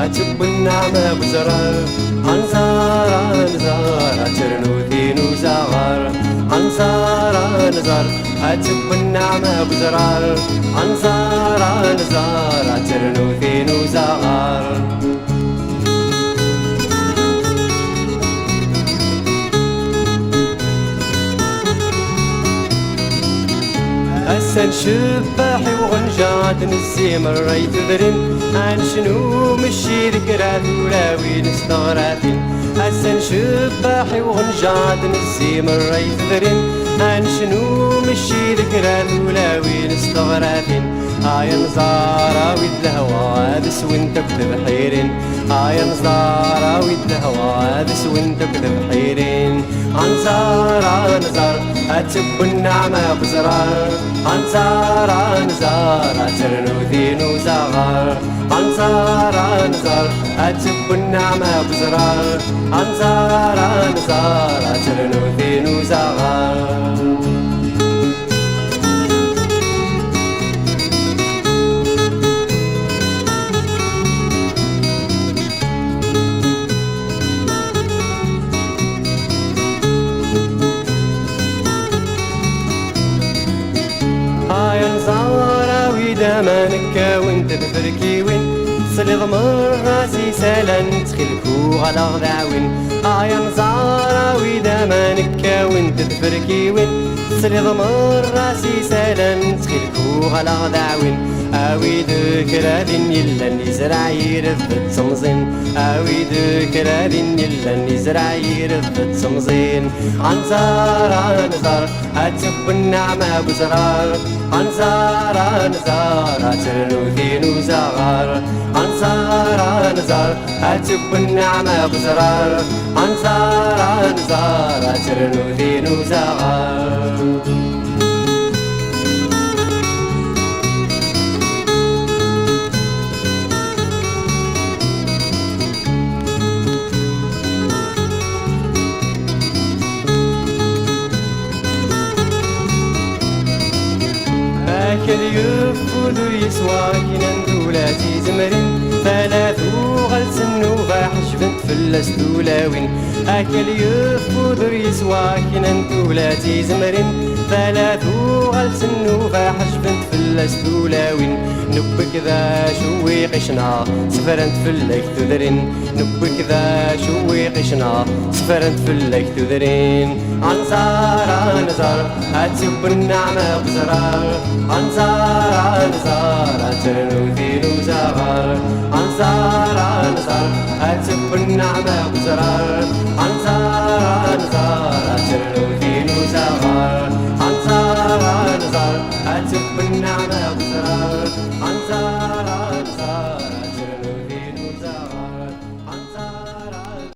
أتب النعمة بزرار أنزار أنزار أترنوثين وزغار أنزار أنزار أتب النعمة بزرار أنزار أنزار أترنوثين وزغار أسن شباحي وغنجات نسيم الريت ذرين عن شنو مشي ذكرات ولاوي نستغراثين أسن شباحي وغنجات نسيم الريت ذرين عن شنو مشي ذكرات ولاوي نستغراثين هاي نزارة ويد الهوا ذس وانت كذب حيرين هاي نزارة ويد الهوا ذس وانت كذب حيرين أنزار أنزار أتب النعمة بزرار أنزار أنزار أترنوثين وزغار أنزار أنزار أتب النعمة بزرار أنزار أنزار أترنوثين وزغار مانك وانت تفركي وين صلي ضمر راسي سالن تخلكو على غداوين يا نزارة ويدا مانك وانت تفركي وين صلي ضمر راسي سالن تخلكو على غداوين اوي ذكرادين يلا نزرع يرفد تمزين اوي ذكرادين يلا نزرع يرفد تمزين انزار انزار اتب النعمة بزرار انزار انزار اترنوثين وزغار انزار انزار اتب النعمة بزرار انزار انزار اترنوثين وزغار كل يفوذ يسوى كنا ندولاتي زمرين ثلاثو غلسن وفاحش بنت فلس دولاوين أكل يفوذ يسوى كنا ندولاتي زمرين ثلاثو غلسن وفاحش بنت فلس دولاوين نبك ذا شوي قشنا سفرنت فلك تذرين نبك ذا شوي قشنا سفرنت فلك تذرين أنزار أنزار أتب النعمة بزرار أنزار أنزار أترنوثين وزغار أنزار أنزار أتب النعمة بزرار